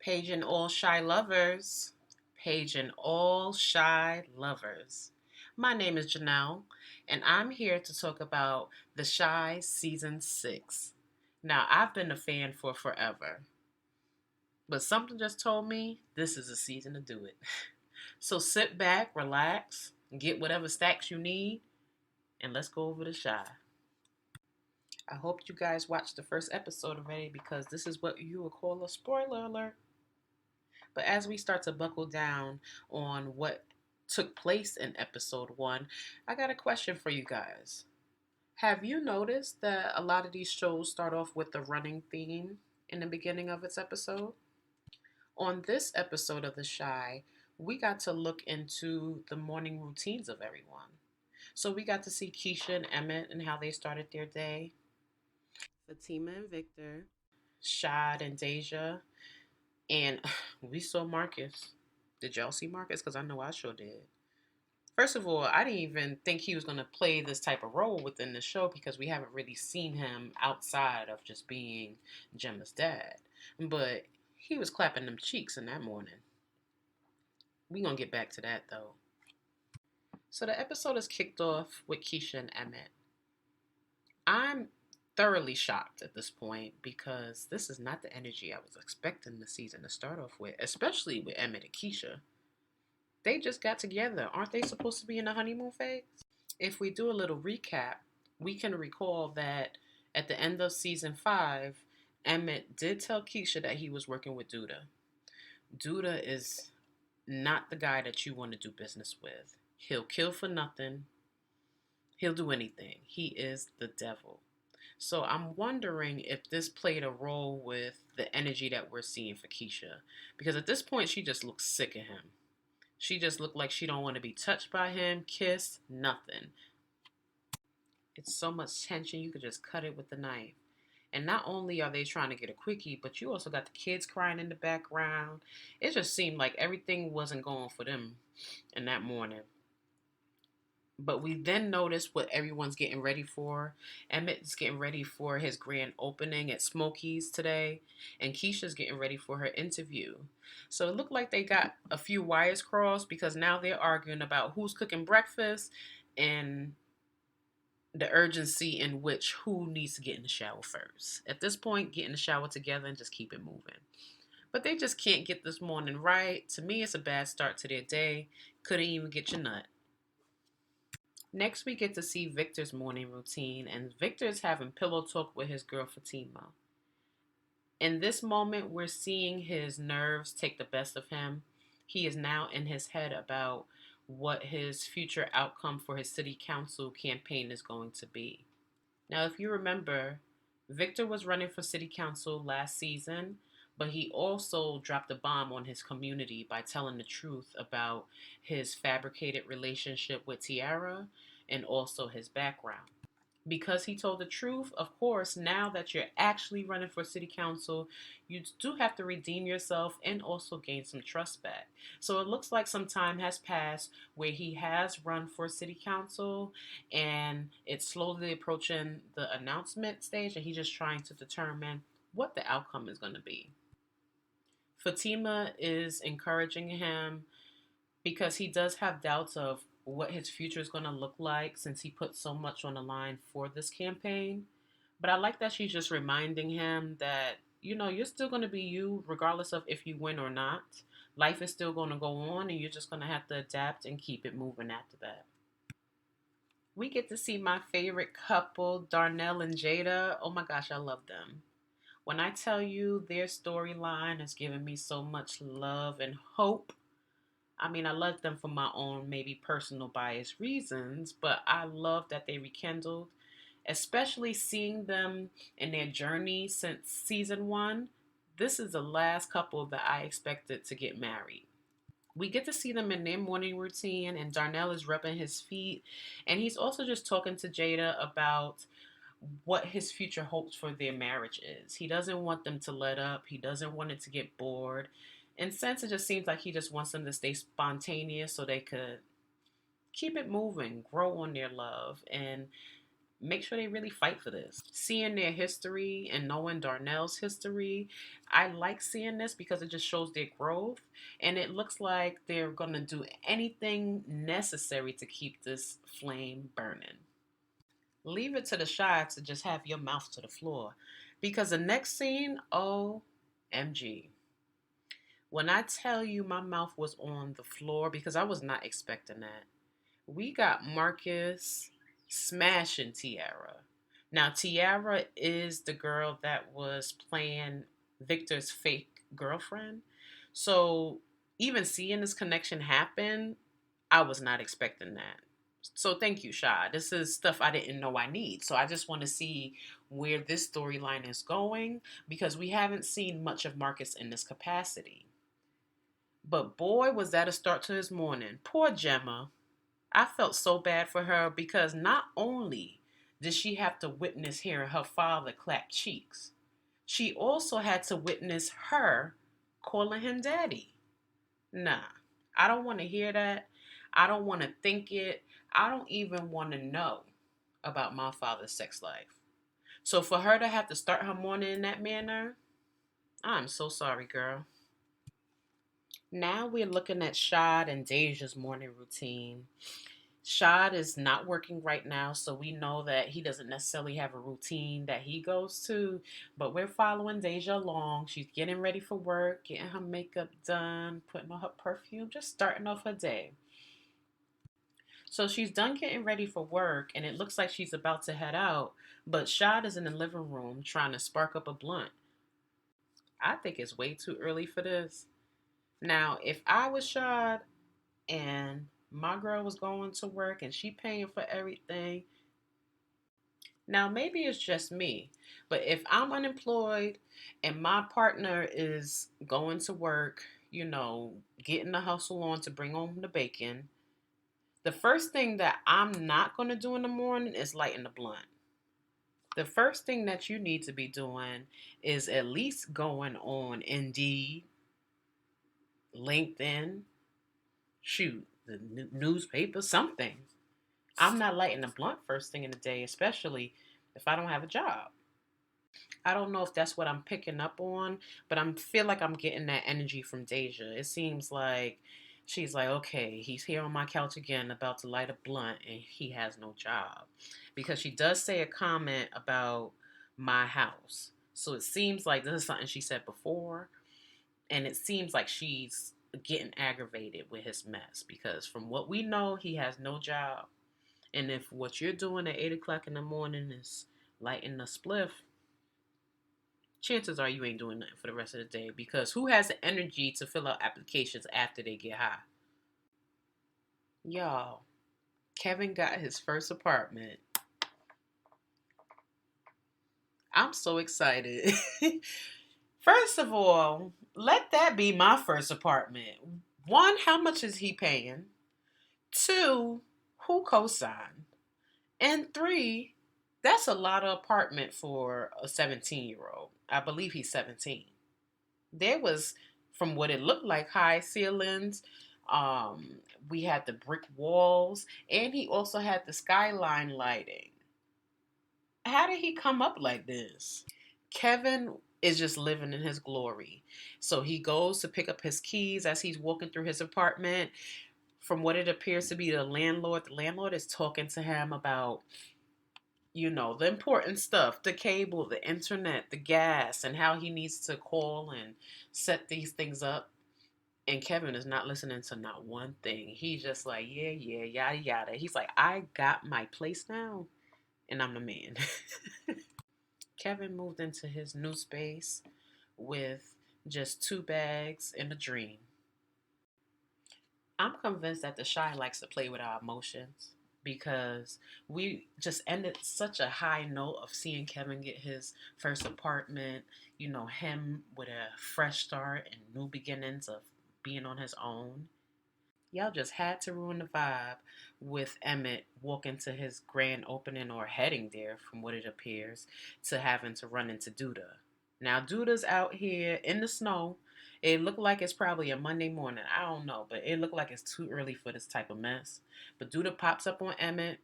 Paging all shy lovers. Paging all shy lovers. My name is Janelle, and I'm here to talk about The Shy Season 6. Now, I've been a fan for forever, but something just told me this is a season to do it. So sit back, relax, get whatever stacks you need, and let's go over The Shy. I hope you guys watched the first episode already because this is what you would call a spoiler alert. But as we start to buckle down on what took place in episode 1, I got a question for you guys. Have you noticed that a lot of these shows start off with the running theme in the beginning of its episode? On this episode of The Shy, we got to look into the morning routines of everyone. So we got to see Keisha and Emmett and how they started their day, Fatima and Victor, Shad and Deja, and we saw Marcus. Did y'all see Marcus? Because I know I sure did. First of all, I didn't even think he was going to play this type of role within the show because we haven't really seen him outside of just being Gemma's dad. But he was clapping them cheeks in that morning. We going to get back to that though. So the episode is kicked off with Keisha and Emmett. I'm thoroughly shocked at this point because this is not the energy I was expecting the season to start off with, especially with Emmett and Keisha. They just got together. Aren't they supposed to be in the honeymoon phase? If we do a little recap, we can recall that at the end of season 5, Emmett did tell Keisha that he was working with Duda. Duda is not the guy that you want to do business with. He'll kill for nothing. He'll do anything. He is the devil. So I'm wondering if this played a role with the energy that we're seeing for Keisha. Because at this point, she just looks sick of him. She just looked like she don't want to be touched by him, kissed, nothing. It's so much tension, you could just cut it with the knife. And not only are they trying to get a quickie, but you also got the kids crying in the background. It just seemed like everything wasn't going for them in that morning. But we then notice what everyone's getting ready for. Emmett's getting ready for his grand opening at Smokey's today, and Keisha's getting ready for her interview. So it looked like they got a few wires crossed because now they're arguing about who's cooking breakfast and the urgency in which who needs to get in the shower first. At this point, get in the shower together and just keep it moving. But they just can't get this morning right. To me, it's a bad start to their day. Couldn't even get your nut. Next, we get to see Victor's morning routine, and Victor's having pillow talk with his girl Fatima. In this moment, we're seeing his nerves take the best of him. He is now in his head about what his future outcome for his city council campaign is going to be. Now, if you remember, Victor was running for city council last season, but he also dropped a bomb on his community by telling the truth about his fabricated relationship with Tiara and also his background. Because he told the truth, of course, now that you're actually running for city council, you do have to redeem yourself and also gain some trust back. So it looks like some time has passed where he has run for city council and it's slowly approaching the announcement stage, and he's just trying to determine what the outcome is going to be. Fatima is encouraging him because he does have doubts of what his future is going to look like since he put so much on the line for this campaign. But I like that she's just reminding him that, you're still going to be you regardless of if you win or not. Life is still going to go on and you're just going to have to adapt and keep it moving after that. We get to see my favorite couple, Darnell and Jada. Oh my gosh, I love them. When I tell you their storyline has given me so much love and hope, I mean, I love them for my own, maybe personal bias reasons, but I love that they rekindled, especially seeing them in their journey since season 1. This is the last couple that I expected to get married. We get to see them in their morning routine, and Darnell is rubbing his feet, and he's also just talking to Jada about what his future hopes for their marriage is. He doesn't want them to let up. He doesn't want it to get bored. In sense, it just seems like he just wants them to stay spontaneous so they could keep it moving, grow on their love, and make sure they really fight for this. Seeing their history and knowing Darnell's history, I like seeing this because it just shows their growth. And it looks like they're going to do anything necessary to keep this flame burning. Leave it to the Shy to just have your mouth to the floor. Because the next scene, OMG. When I tell you my mouth was on the floor because I was not expecting that. We got Marcus smashing Tiara. Now, Tiara is the girl that was playing Victor's fake girlfriend. So, even seeing this connection happen, I was not expecting that. So, thank you, Sha. This is stuff I didn't know I need. So, I just want to see where this storyline is going because we haven't seen much of Marcus in this capacity. But boy, was that a start to his morning. Poor Gemma. I felt so bad for her because not only did she have to witness hearing her father clap cheeks, she also had to witness her calling him daddy. Nah, I don't want to hear that. I don't want to think it. I don't even want to know about my father's sex life. So for her to have to start her morning in that manner, I'm so sorry, girl. Now we're looking at Shad and Deja's morning routine. Shad is not working right now, so we know that he doesn't necessarily have a routine that he goes to, but we're following Deja along. She's getting ready for work, getting her makeup done, putting on her perfume, just starting off her day. So she's done getting ready for work, and it looks like she's about to head out, but Shad is in the living room trying to spark up a blunt. I think it's way too early for this. Now, if I was Shad and my girl was going to work and she paying for everything. Now maybe it's just me, but if I'm unemployed and my partner is going to work, getting the hustle on to bring home the bacon, the first thing that I'm not going to do in the morning is lighting the blunt. The first thing that you need to be doing is at least going on Indeed, LinkedIn, shoot, the newspaper, something. I'm not lighting a blunt first thing in the day, especially if I don't have a job. I don't know if that's what I'm picking up on, but I feel like I'm getting that energy from Deja. It seems like she's like, okay, he's here on my couch again, about to light a blunt, and he has no job. Because she does say a comment about my house. So it seems like this is something she said before, and it seems like she's getting aggravated with his mess because from what we know, he has no job. And if what you're doing at 8 o'clock in the morning is lighting a spliff, chances are you ain't doing nothing for the rest of the day because who has the energy to fill out applications after they get high? Y'all, Kevin got his first apartment. I'm so excited. First of all, let that be my first apartment. One, how much is he paying? Two, who co-signed? And three, that's a lot of apartment for a 17-year-old. I believe he's 17. There was, from what it looked like, high ceilings. We had the brick walls, and he also had the skyline lighting. How did he come up like this? Kevin is just living in his glory. So he goes to pick up his keys as he's walking through his apartment. From what it appears to be the landlord is talking to him about the important stuff, the cable, the internet, the gas, and how he needs to call and set these things up. And Kevin is not listening to not one thing. He's just like, yeah, yeah, yada, yada. He's like, I got my place now, and I'm the man. Kevin moved into his new space with just 2 bags and a dream. I'm convinced that the Shy likes to play with our emotions because we just ended such a high note of seeing Kevin get his first apartment, him with a fresh start and new beginnings of being on his own. Y'all just had to ruin the vibe with Emmett walking to his grand opening or heading there, from what it appears, to having to run into Duda. Now, Duda's out here in the snow. It looked like it's probably a Monday morning. I don't know, but it looked like it's too early for this type of mess. But Duda pops up on Emmett,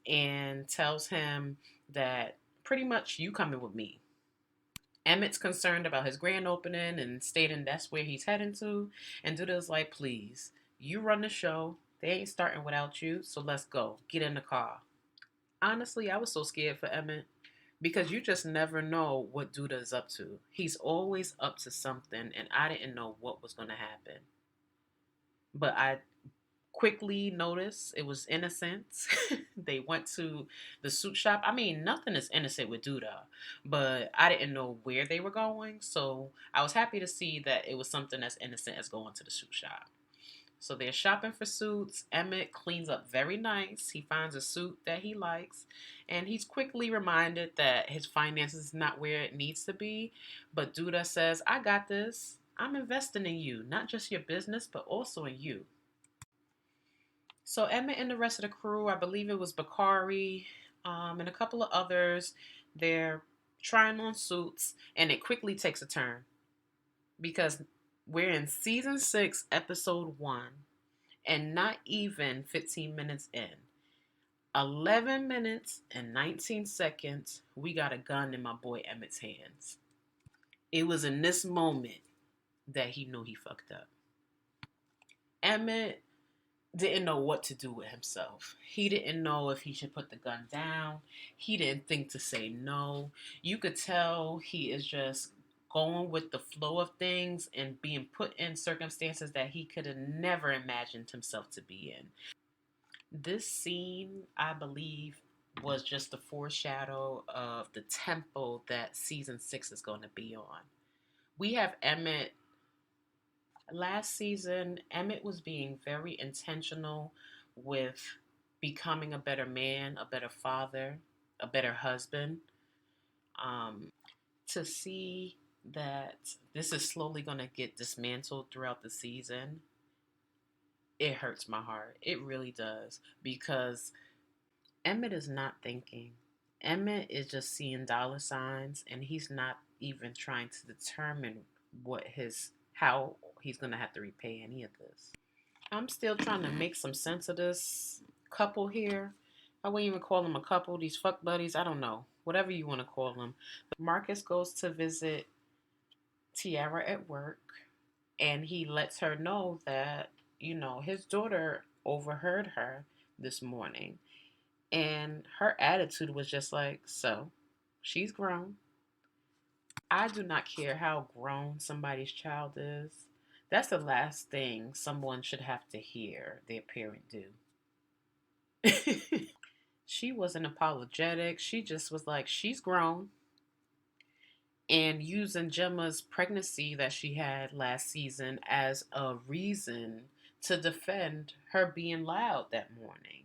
and tells him that pretty much you coming with me. Emmett's concerned about his grand opening and stating that's where he's heading to. And Duda's like, please, you run the show. They ain't starting without you, so let's go. Get in the car. Honestly, I was so scared for Emmett because you just never know what Duda is up to. He's always up to something, and I didn't know what was going to happen. But I quickly noticed it was innocent. They went to the suit shop. I mean, nothing is innocent with Duda, but I didn't know where they were going. So I was happy to see that it was something as innocent as going to the suit shop. So they're shopping for suits. Emmett cleans up very nice. He finds a suit that he likes, and he's quickly reminded that his finances is not where it needs to be. But Duda says, I got this. I'm investing in you, not just your business, but also in you. So Emmett and the rest of the crew, I believe it was Bakari, and a couple of others, they're trying on suits, and it quickly takes a turn because we're in season 6, episode 1, and not even 15 minutes in. 11 minutes and 19 seconds, we got a gun in my boy Emmett's hands. It was in this moment that he knew he fucked up. Emmett didn't know what to do with himself. He didn't know if he should put the gun down. He didn't think to say no. You could tell he is just going with the flow of things and being put in circumstances that he could have never imagined himself to be in. This scene, I believe, was just a foreshadow of the tempo that season 6 is going to be on. We have Emmett. Last season, Emmett was being very intentional with becoming a better man, a better father, a better husband. To see that this is slowly going to get dismantled throughout the season, it hurts my heart. It really does. Because Emmett is not thinking. Emmett is just seeing dollar signs, and he's not even trying to determine how he's gonna have to repay any of this. I'm still trying to make some sense of this couple here. I wouldn't even call them a couple. These fuck buddies, I don't know, whatever you want to call them. Marcus goes to visit Tiara at work, and he lets her know that his daughter overheard her this morning. And her attitude was just like, so, she's grown. I do not care how grown somebody's child is. That's the last thing someone should have to hear their parent do. She wasn't apologetic. She just was like, she's grown. And using Gemma's pregnancy that she had last season as a reason to defend her being loud that morning.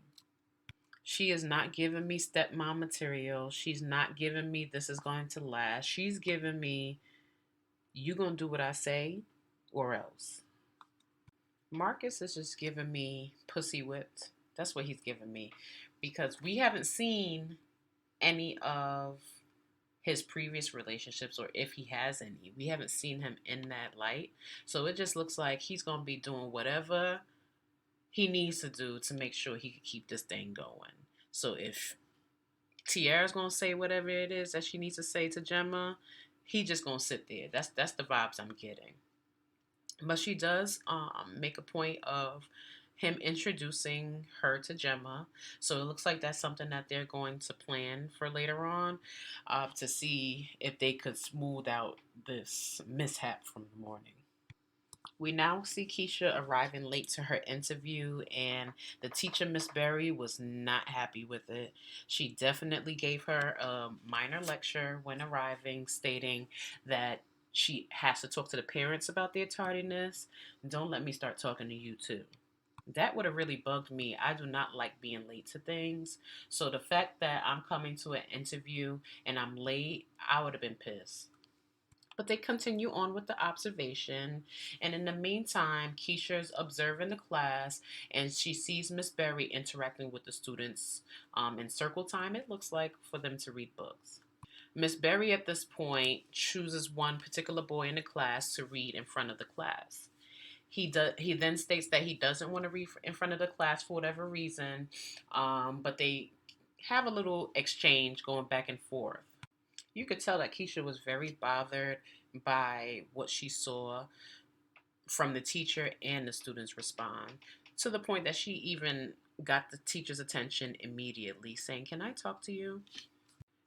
She is not giving me stepmom material. She's not giving me this is going to last. She's giving me you gonna do what I say or else. Marcus is just giving me pussy whipped. That's what he's giving me. Because we haven't seen any of his previous relationships, or if he has any. We haven't seen him in that light. So it just looks like he's gonna be doing whatever he needs to do to make sure he can keep this thing going. So if Tiara's gonna say whatever it is that she needs to say to Gemma, he just gonna sit there. That's the vibes I'm getting. But she does make a point of him introducing her to Gemma. So it looks like that's something that they're going to plan for later on, to see if they could smooth out this mishap from the morning. We now see Keisha arriving late to her interview, and the teacher, Miss Berry, was not happy with it. She definitely gave her a minor lecture when arriving, stating that she has to talk to the parents about their tardiness. Don't let me start talking to you, too. That would have really bugged me. I do not like being late to things. So the fact that I'm coming to an interview and I'm late, I would have been pissed. But they continue on with the observation. And in the meantime, Keisha's observing the class and she sees Miss Berry interacting with the students in circle time, it looks like, for them to read books. Miss Berry at this point chooses one particular boy in the class to read in front of the class. He then states that he doesn't want to read in front of the class for whatever reason, but they have a little exchange going back and forth. You could tell that Keisha was very bothered by what she saw from the teacher and the students respond, to the point that she even got the teacher's attention immediately, saying, "Can I talk to you?"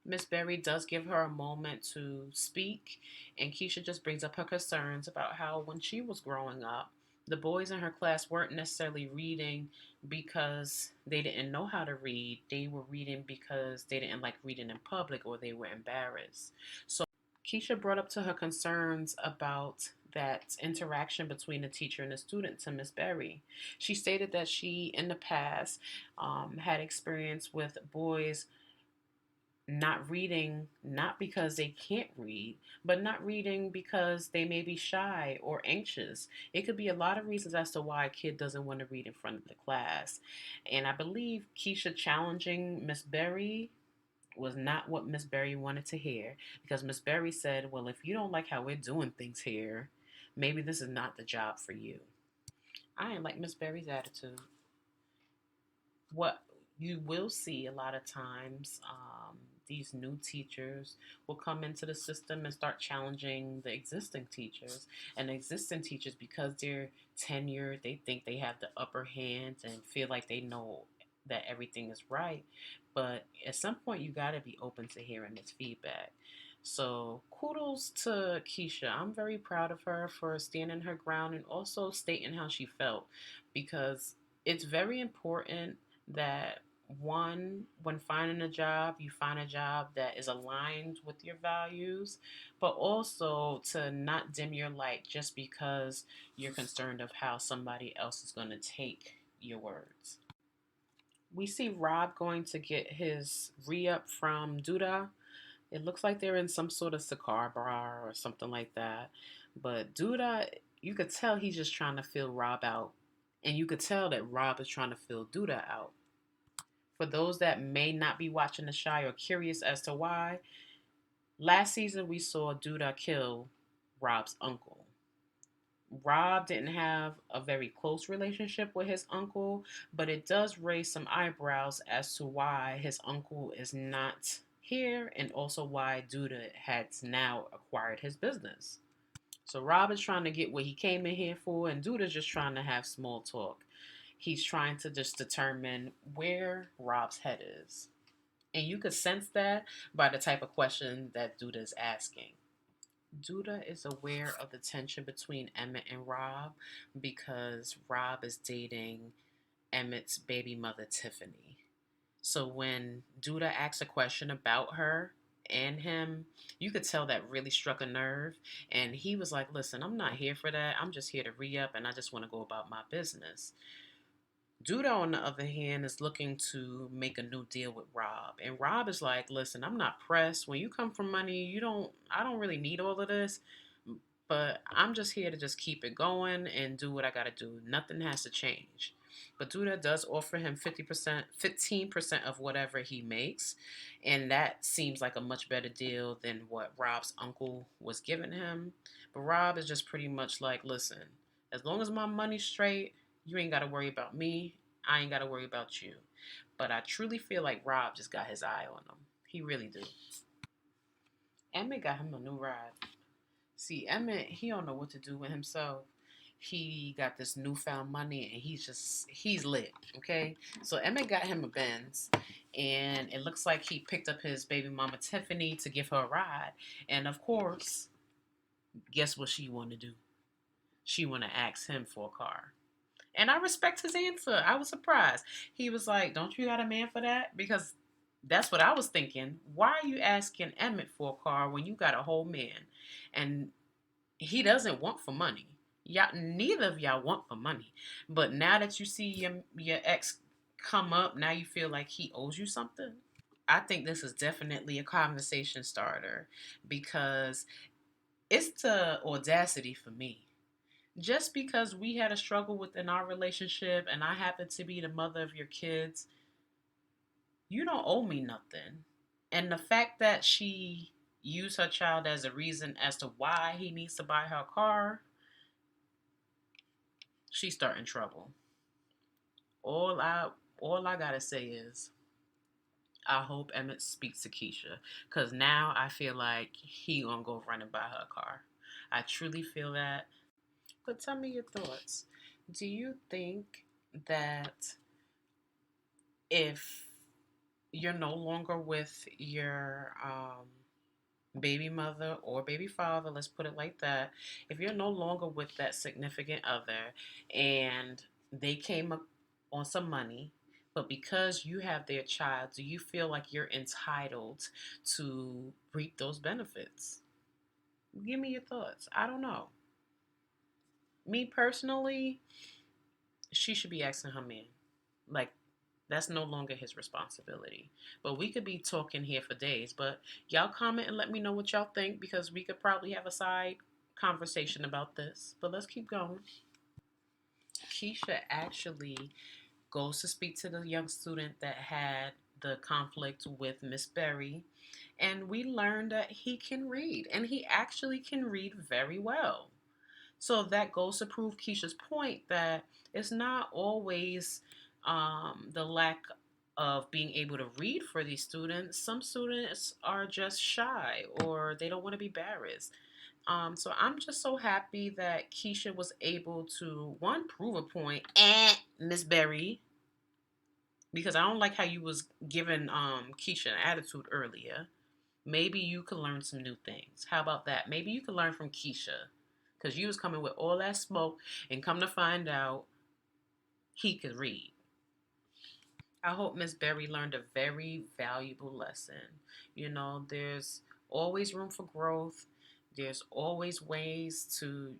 Miss Berry does give her a moment to speak, and Keisha just brings up her concerns about how when she was growing up, the boys in her class weren't necessarily reading because they didn't know how to read. They were reading because they didn't like reading in public or they were embarrassed. So Keisha brought up to her concerns about that interaction between the teacher and the student to Miss Berry. She stated that she, in the past, had experience with boys not reading, not because they can't read, but not reading because they may be shy or anxious. It could be a lot of reasons as to why a kid doesn't want to read in front of the class. And I believe Keisha challenging Miss Berry was not what Miss Berry wanted to hear, because Miss Berry said, "Well, if you don't like how we're doing things here, maybe this is not the job for you." I ain't like Miss Berry's attitude. What you will see a lot of times, these new teachers will come into the system and start challenging the existing teachers. And the existing teachers, because they're tenured, they think they have the upper hand and feel like they know that everything is right. But at some point, you got to be open to hearing this feedback. So kudos to Keisha. I'm very proud of her for standing her ground and also stating how she felt, because it's very important that, one, when finding a job, you find a job that is aligned with your values, but also to not dim your light just because you're concerned of how somebody else is going to take your words. We see Rob going to get his re-up from Duda. It looks like they're in some sort of cigar bar or something like that. But Duda, you could tell he's just trying to fill Rob out. And you could tell that Rob is trying to fill Duda out. For those that may not be watching the Shy or curious as to why, last season we saw Duda kill Rob's uncle. Rob didn't have a very close relationship with his uncle, but it does raise some eyebrows as to why his uncle is not here and also why Duda has now acquired his business. So Rob is trying to get what he came in here for, and Duda's just trying to have small talk. He's trying to just determine where Rob's head is. And you could sense that by the type of question that Duda is asking. Duda is aware of the tension between Emmett and Rob because Rob is dating Emmett's baby mother, Tiffany. So when Duda asks a question about her and him, you could tell that really struck a nerve. And he was like, "Listen, I'm not here for that. I'm just here to re up and I just want to go about my business." Duda, on the other hand, is looking to make a new deal with Rob. And Rob is like, "Listen, I'm not pressed. When you come from money, I don't really need all of this. But I'm just here to just keep it going and do what I gotta do. Nothing has to change." But Duda does offer him 50%, 15% of whatever he makes. And that seems like a much better deal than what Rob's uncle was giving him. But Rob is just pretty much like, "Listen, as long as my money's straight, you ain't gotta worry about me. I ain't gotta worry about you." But I truly feel like Rob just got his eye on him. He really do. Emmett got him a new ride. See, Emmett, he don't know what to do with himself. He got this newfound money and he's lit, okay? So Emmett got him a Benz, and it looks like he picked up his baby mama Tiffany to give her a ride. And of course, guess what she want to do? She want to ask him for a car. And I respect his answer. I was surprised. He was like, "Don't you got a man for that?" Because that's what I was thinking. Why are you asking Emmett for a car when you got a whole man? And he doesn't want for money. Y'all, neither of y'all want for money. But now that you see your ex come up, now you feel like he owes you something. I think this is definitely a conversation starter, because it's the audacity for me. Just because we had a struggle within our relationship and I happen to be the mother of your kids, you don't owe me nothing. And the fact that she used her child as a reason as to why he needs to buy her a car, she's starting trouble. All I all I gotta say is, I hope Emmett speaks to Keisha, because now I feel like he gonna go running by her car. I truly feel that. But tell me your thoughts. Do you think that if you're no longer with your baby mother or baby father, let's put it like that, if you're no longer with that significant other and they came up on some money, but because you have their child, do you feel like you're entitled to reap those benefits? Give me your thoughts. I don't know. Me personally, she should be asking her man. Like, that's no longer his responsibility. But we could be talking here for days. But y'all comment and let me know what y'all think, because we could probably have a side conversation about this. But let's keep going. Keisha actually goes to speak to the young student that had the conflict with Miss Berry. And we learned that he can read. And he actually can read very well. So that goes to prove Keisha's point that it's not always the lack of being able to read for these students. Some students are just shy or they don't want to be embarrassed. So I'm just so happy that Keisha was able to one prove a point, Miss Berry, because I don't like how you was giving Keisha an attitude earlier. Maybe you could learn some new things. How about that? Maybe you could learn from Keisha. Because you was coming with all that smoke and come to find out he could read. I hope Miss Berry learned a very valuable lesson. There's always room for growth. There's always ways to,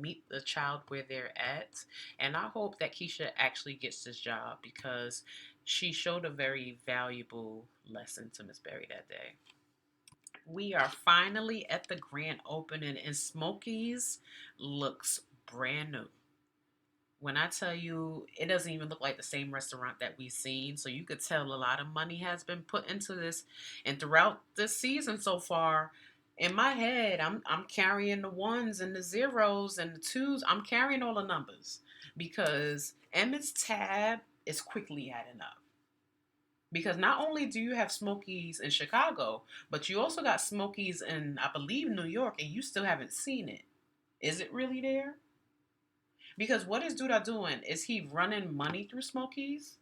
meet the child where they're at. And I hope that Keisha actually gets this job because she showed a very valuable lesson to Miss Berry that day. We are finally at the grand opening, and Smokies looks brand new. When I tell you, it doesn't even look like the same restaurant that we've seen. So you could tell a lot of money has been put into this. And throughout this season so far, in my head, I'm carrying the ones and the zeros and the twos. I'm carrying all the numbers because Emmett's tab is quickly adding up. Because not only do you have Smokies in Chicago, but you also got Smokies in, I believe, New York, and you still haven't seen it. Is it really there? Because what is Duda doing? Is he running money through Smokies?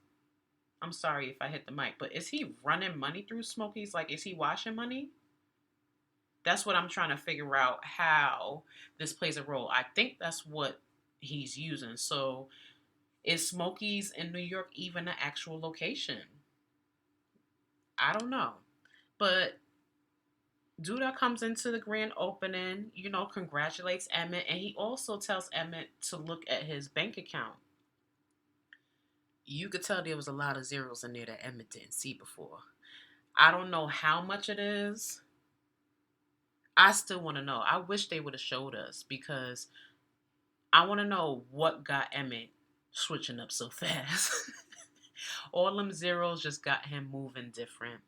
I'm sorry if I hit the mic, but is he running money through Smokies? Like, is he washing money? That's what I'm trying to figure out how this plays a role. I think that's what he's using. So, is Smokies in New York even an actual location? I don't know. But Duda comes into the grand opening, congratulates Emmett, and he also tells Emmett to look at his bank account. You could tell there was a lot of zeros in there that Emmett didn't see before. I don't know how much it is. I still want to know. I wish they would have showed us because I want to know what got Emmett switching up so fast. All them zeros just got him moving different.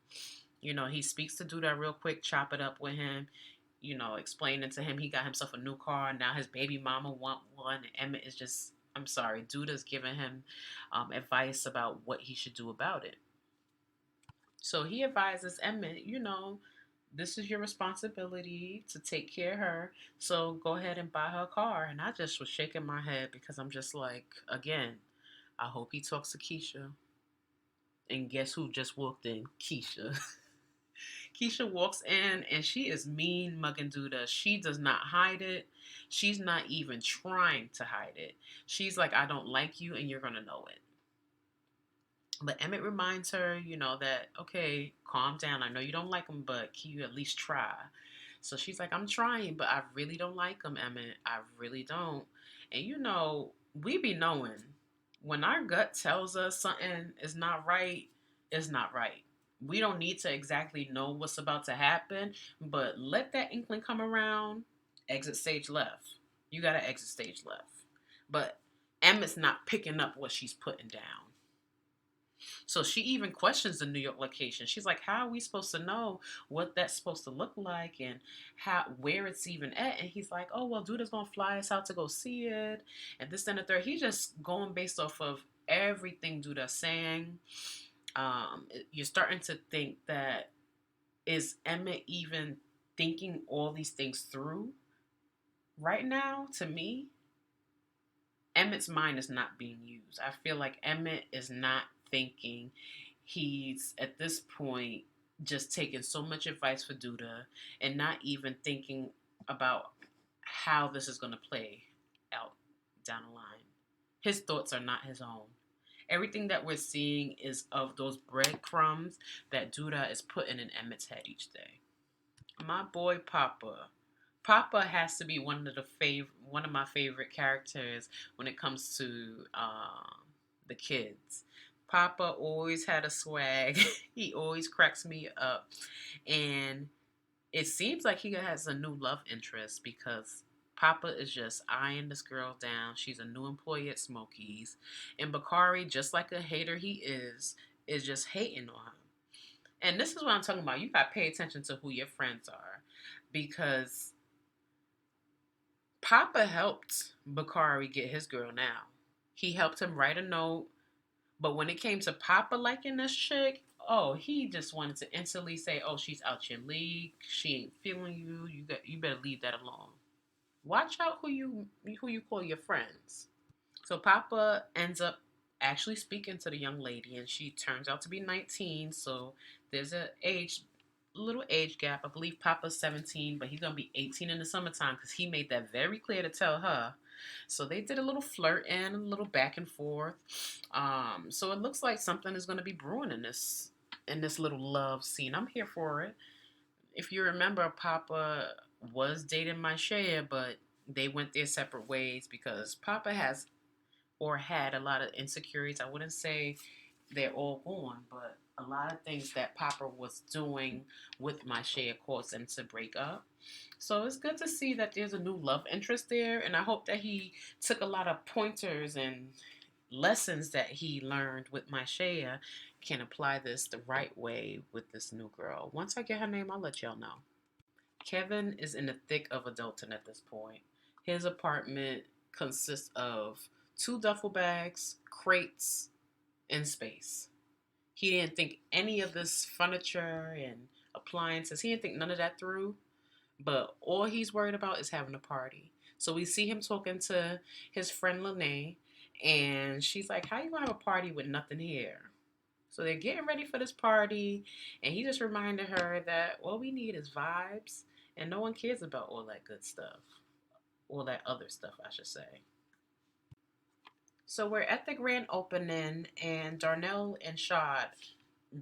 He speaks to Duda real quick, chop it up with him, explaining to him he got himself a new car. Now his baby mama want one. And Emmett is just, I'm sorry, Duda's giving him advice about what he should do about it. So he advises Emmett, this is your responsibility to take care of her. So go ahead and buy her a car. And I just was shaking my head because I'm just like, again, I hope he talks to Keisha. And guess who just walked in? Keisha. Keisha walks in and she is mean mugging Duda. She does not hide it. She's not even trying to hide it. She's like, I don't like you and you're going to know it. But Emmett reminds her, that, okay, calm down. I know you don't like him, but can you at least try? So she's like, I'm trying, but I really don't like him, Emmett. I really don't. And we be knowing when our gut tells us something is not right, it's not right. We don't need to exactly know what's about to happen, but let that inkling come around, exit stage left. You got to exit stage left. But Emmett's not picking up what she's putting down. So she even questions the New York location. She's like, how are we supposed to know what that's supposed to look like and where it's even at? And he's like, oh, well, Duda's going to fly us out to go see it. And this and the third. He's just going based off of everything Duda's saying. You're starting to think that, is Emmett even thinking all these things through right now? To me, Emmett's mind is not being used. I feel like Emmett is not thinking. He's at this point just taking so much advice for Duda and not even thinking about how this is going to play out down the line. His thoughts are not his own. Everything that we're seeing is of those breadcrumbs that Duda is putting in Emmett's head each day. My boy Papa. Papa has to be one of my favorite characters when it comes to the kids. Papa always had a swag. He always cracks me up, and it seems like he has a new love interest because Papa is just eyeing this girl down. She's a new employee at Smokies, and Bakari, just like a hater he is just hating on him. And this is what I'm talking about. You got to pay attention to who your friends are, because Papa helped Bakari get his girl now. He helped him write a note, but when it came to Papa liking this chick, oh, he just wanted to instantly say, "Oh, she's out your league. She ain't feeling you. You better leave that alone." Watch out who you call your friends. So Papa ends up actually speaking to the young lady, and she turns out to be 19. So there's little age gap. I believe Papa's 17, but he's gonna be 18 in the summertime because he made that very clear to tell her. So they did a little flirt and a little back and forth. So it looks like something is gonna be brewing in this little love scene. I'm here for it. If you remember, Papa was dating my Shea, but they went their separate ways because Papa has or had a lot of insecurities. I wouldn't say they're all gone, but a lot of things that Papa was doing with my Shea caused them to break up. So it's good to see that there's a new love interest there, and I hope that he took a lot of pointers and lessons that he learned with my Shea can apply this the right way with this new girl. Once I get her name, I'll let y'all know. Kevin is in the thick of adulting at this point. His apartment consists of two duffel bags, crates, and space. He didn't think any of this furniture and appliances, he didn't think none of that through. But all he's worried about is having a party. So we see him talking to his friend Lene, and she's like, "How you gonna have a party with nothing here?" So they're getting ready for this party, and he just reminded her that all we need is vibes, and no one cares about all that good stuff. All that other stuff, I should say. So we're at the grand opening, and Darnell and Shad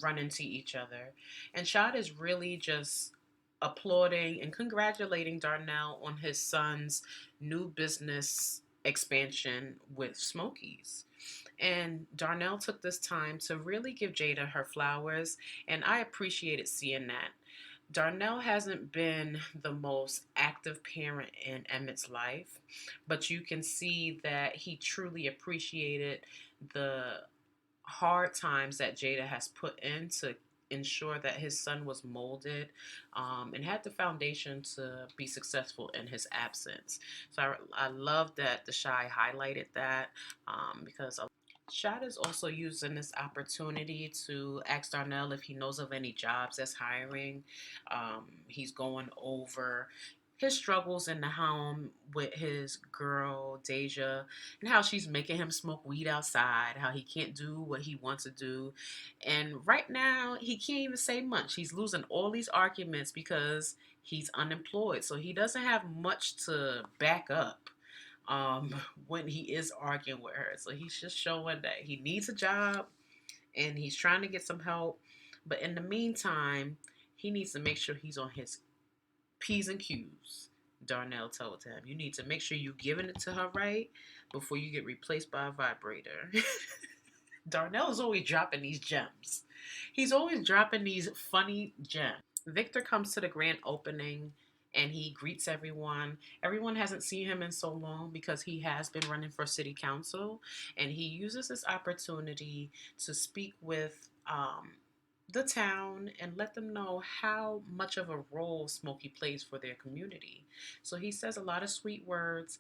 run into each other. And Shad is really just applauding and congratulating Darnell on his son's new business expansion with Smokies. And Darnell took this time to really give Jada her flowers, and I appreciated seeing that. Darnell hasn't been the most active parent in Emmett's life, but you can see that he truly appreciated the hard times that Jada has put in to ensure that his son was molded, and had the foundation to be successful in his absence. So I love that the Shy highlighted that, because Shad is also using this opportunity to ask Darnell if he knows of any jobs that's hiring. He's going over his struggles in the home with his girl Deja, and how she's making him smoke weed outside, how he can't do what he wants to do. And right now, he can't even say much. He's losing all these arguments because he's unemployed. So he doesn't have much to back up um, when he is arguing with her. So he's just showing that he needs a job and he's trying to get some help. But in the meantime, he needs to make sure he's on his P's and Q's. Darnell told him, "You need to make sure you're giving it to her right before you get replaced by a vibrator." Darnell is always dropping these gems. He's always dropping these funny gems. Victor comes to the grand opening and he greets everyone. Everyone hasn't seen him in so long because he has been running for city council, and he uses this opportunity to speak with the town and let them know how much of a role Smokey plays for their community. So he says a lot of sweet words.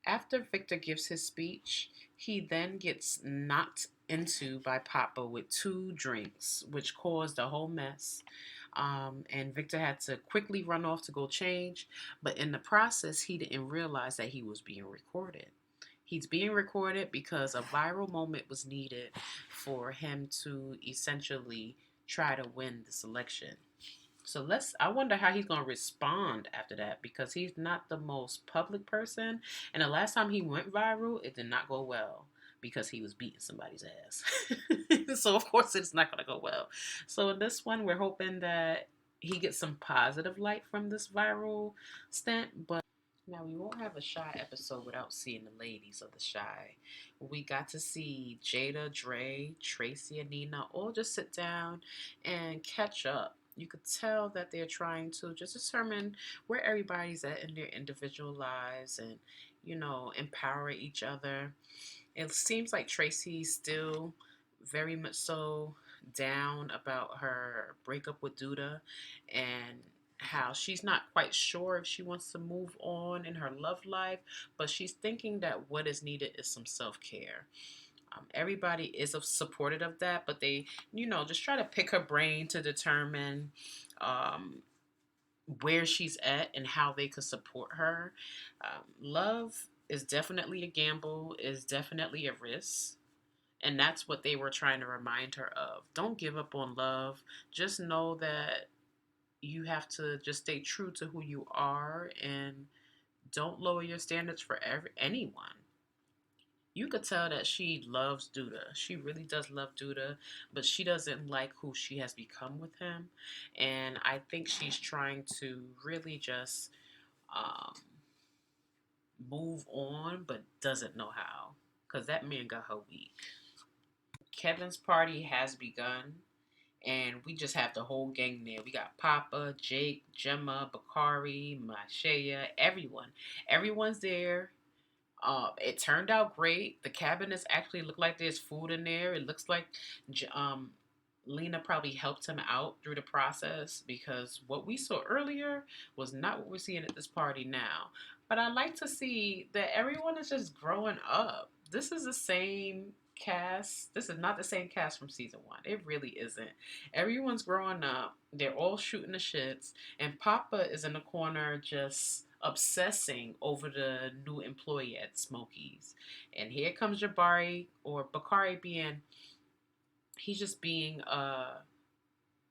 After Victor gives his speech, he then gets knocked into by Papa with two drinks, which caused a whole mess. And Victor had to quickly run off to go change, but in the process, he didn't realize that he was being recorded. He's being recorded because a viral moment was needed for him to essentially try to win this election. So I wonder how he's going to respond after that because he's not the most public person. And the last time he went viral, it did not go well because he was beating somebody's ass. So, of course, it's not going to go well. So, in this one, we're hoping that he gets some positive light from this viral stint. But now, we won't have a Shy episode without seeing the ladies of the Shy. We got to see Jada, Dre, Tracy, and Nina all just sit down and catch up. You could tell that they're trying to just determine where everybody's at in their individual lives and, empower each other. It seems like Tracy's still very much so down about her breakup with Duda and how she's not quite sure if she wants to move on in her love life, but she's thinking that what is needed is some self care. Everybody is supportive of that, but they, just try to pick her brain to determine um, where she's at and how they could support her. Love is definitely a gamble, is definitely a risk. And that's what they were trying to remind her of. Don't give up on love. Just know that you have to just stay true to who you are and don't lower your standards for anyone. You could tell that she loves Duda. She really does love Duda, but she doesn't like who she has become with him. And I think she's trying to really just um, move on, but doesn't know how. Because that man got her weak. Kevin's party has begun, and we just have the whole gang there. We got Papa, Jake, Gemma, Bakari, Mashaya, everyone. Everyone's there. It turned out great. The cabinets actually look like there's food in there. It looks like Lena probably helped him out through the process because what we saw earlier was not what we're seeing at this party now. But I like to see that everyone is just growing up. This is the same cast. This is not the same cast from season one. It really isn't. Everyone's growing up. They're all shooting the shits. And Papa is in the corner just obsessing over the new employee at Smokies. And here comes Jabari or Bakari he's just being a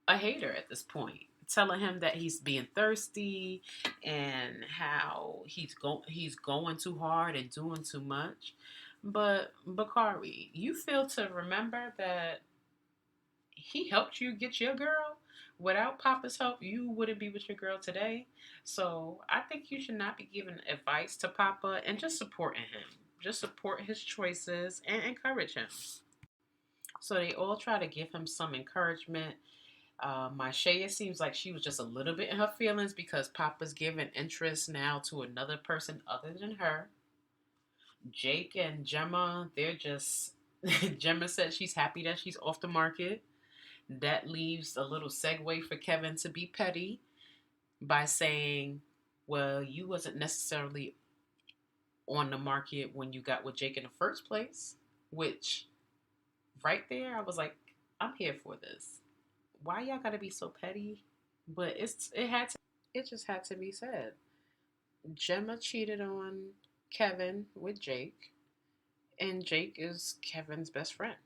hater at this point, telling him that he's being thirsty and how he's going too hard and doing too much. But Bakari, you fail to remember that he helped you get your girl. Without Papa's help, you wouldn't be with your girl today. So I think you should not be giving advice to Papa and just supporting him. Just support his choices and encourage him. So they all try to give him some encouragement. Shaya seems like she was just a little bit in her feelings because Papa's giving interest now to another person other than her. Jake and Gemma, they're just. Gemma said she's happy that she's off the market. That leaves a little segue for Kevin to be petty by saying, well, you wasn't necessarily on the market when you got with Jake in the first place, which right there, I was like, I'm here for this. Why y'all gotta be so petty? But it just had to be said. Gemma cheated on Kevin with Jake, and Jake is Kevin's best friend.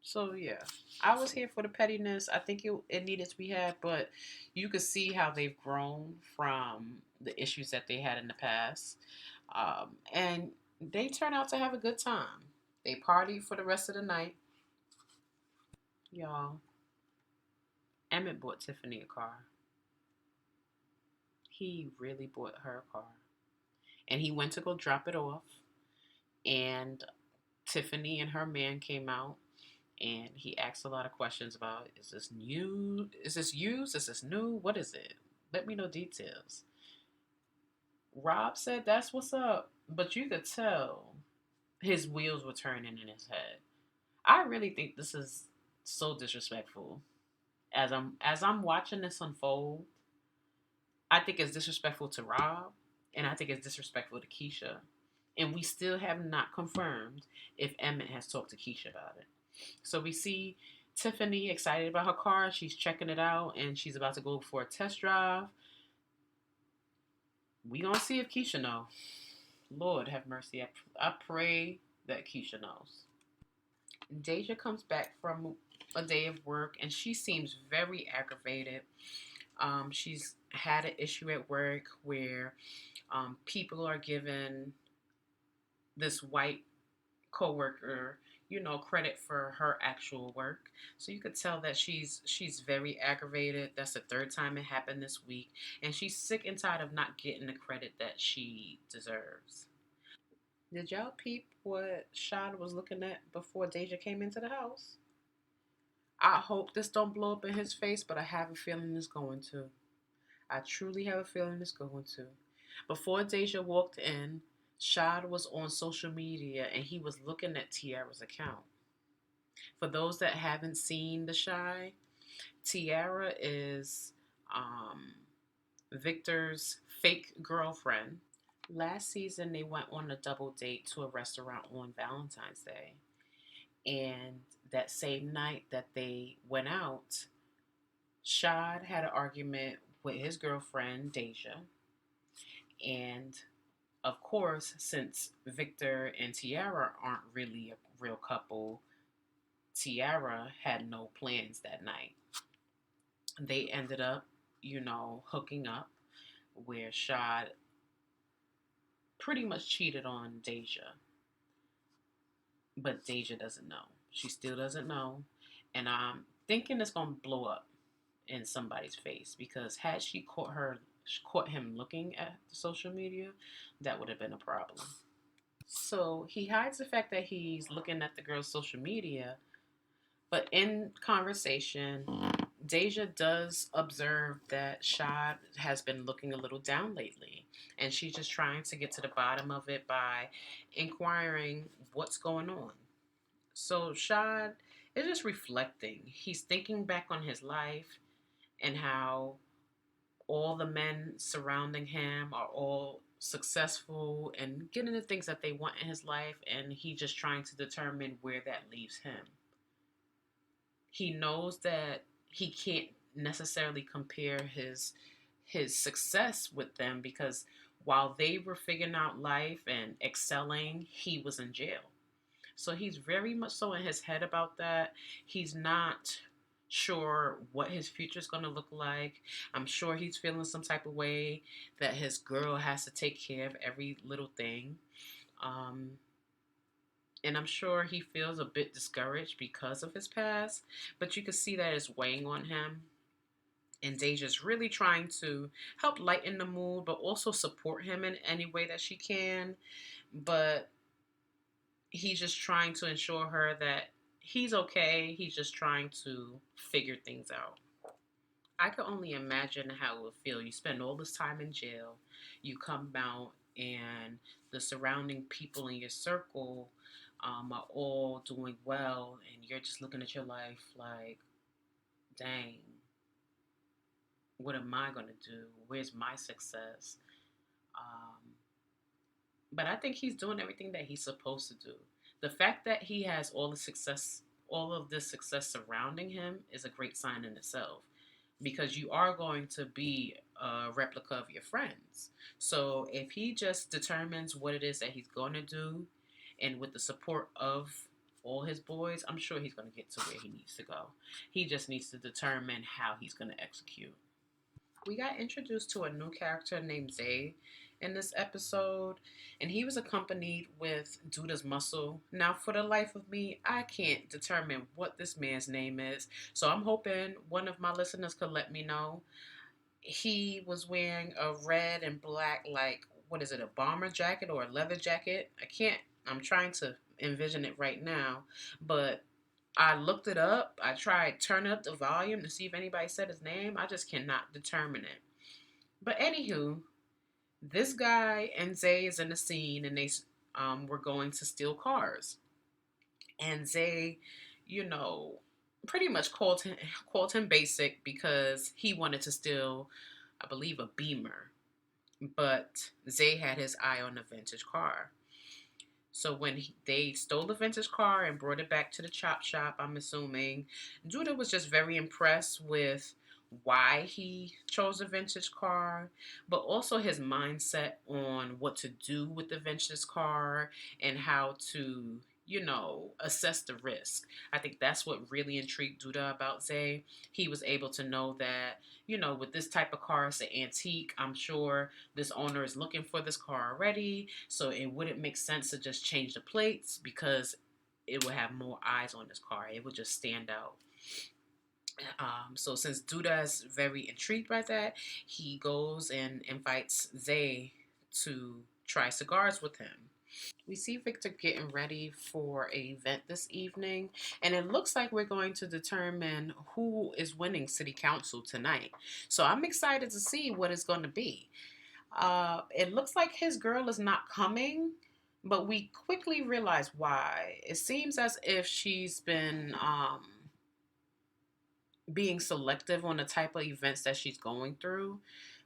So yeah, I was here for the pettiness. I think it needed to be had, but you could see how they've grown from the issues that they had in the past, and they turn out to have a good time. They party for the rest of the night, y'all. Emmett bought Tiffany a car. He really bought her a car, and he went to go drop it off, and Tiffany and her man came out and he asked a lot of questions about, is this new, is this used, is this new, what is it, let me know details. Rob said that's what's up, but you could tell his wheels were turning in his head. I really think this is so disrespectful. As I'm watching this unfold, I think it's disrespectful to Rob, and I think it's disrespectful to Keisha, and we still have not confirmed if Emmett has talked to Keisha about it. So we see Tiffany excited about her car. She's checking it out and she's about to go for a test drive. We gonna see if Keisha know. Lord have mercy. I pray that Keisha knows. Deja comes back from a day of work and she seems very aggravated. She's had an issue at work where people are giving this white coworker, credit for her actual work. So you could tell that she's very aggravated. That's the third time it happened this week, and she's sick and tired of not getting the credit that she deserves. Did y'all peep what Shad was looking at before Deja came into the house? I hope this don't blow up in his face, but I have a feeling it's going to. I truly have a feeling it's going to. Before Deja walked in, Shad was on social media and he was looking at Tiara's account. For those that haven't seen The Shy, Tiara is um, Victor's fake girlfriend. Last season, they went on a double date to a restaurant on Valentine's Day. And that same night that they went out, Shad had an argument with his girlfriend, Deja. And of course, since Victor and Tiara aren't really a real couple, Tiara had no plans that night. They ended up, hooking up where Shad pretty much cheated on Deja. But Deja doesn't know. She still doesn't know. And I'm thinking it's going to blow up in somebody's face because had she caught him looking at the social media, that would have been a problem. So he hides the fact that he's looking at the girl's social media, but in conversation, Deja does observe that Shad has been looking a little down lately, and she's just trying to get to the bottom of it by inquiring what's going on. So Shad is just reflecting. He's thinking back on his life and how all the men surrounding him are all successful and getting the things that they want in his life, and he's just trying to determine where that leaves him. He knows that he can't necessarily compare his success with them because while they were figuring out life and excelling, he was in jail. So he's very much so in his head about that. He's not sure what his future is going to look like. I'm sure he's feeling some type of way that his girl has to take care of every little thing. Um, and I'm sure he feels a bit discouraged because of his past, but you can see that it's weighing on him. And Deja's really trying to help lighten the mood, but also support him in any way that she can. But he's just trying to ensure her that he's okay. He's just trying to figure things out. I could only imagine how it would feel. You spend all this time in jail, you come out, and the surrounding people in your circle are all doing well, and you're just looking at your life like, dang, what am I going to do? Where's my success? Um, but I think he's doing everything that he's supposed to do. The fact that he has all of this success surrounding him is a great sign in itself because you are going to be a replica of your friends. So if he just determines what it is that he's going to do and with the support of all his boys, I'm sure he's going to get to where he needs to go. He just needs to determine how he's going to execute. We got introduced to a new character named Zay in this episode, and he was accompanied with Duda's Muscle. Now, for the life of me, I can't determine what this man's name is, so I'm hoping one of my listeners could let me know. He was wearing a red and black, like, what is it, a bomber jacket or a leather jacket? I'm trying to envision it right now, but I looked it up. I tried turning up the volume to see if anybody said his name. I just cannot determine it. But anywho, this guy and Zay is in the scene, and they were going to steal cars. And Zay, you know, pretty much called him basic because he wanted to steal, I believe, a Beamer. But Zay had his eye on a vintage car. So when they stole the vintage car and brought it back to the chop shop, I'm assuming Judah was just very impressed with why he chose a vintage car, but also his mindset on what to do with the vintage car and how to, assess the risk. I think that's what really intrigued Judah about Zay. He was able to know that, with this type of car, it's an antique. I'm sure this owner is looking for this car already, so it wouldn't make sense to just change the plates because it would have more eyes on this car. It would just stand out. So since Duda is very intrigued by that, he goes and invites Zay to try cigars with him. We see Victor getting ready for an event this evening, and it looks like we're going to determine who is winning city council tonight. So I'm excited to see what it's going to be. It looks like his girl is not coming, but we quickly realize why. It seems as if she's been being selective on the type of events that she's going through.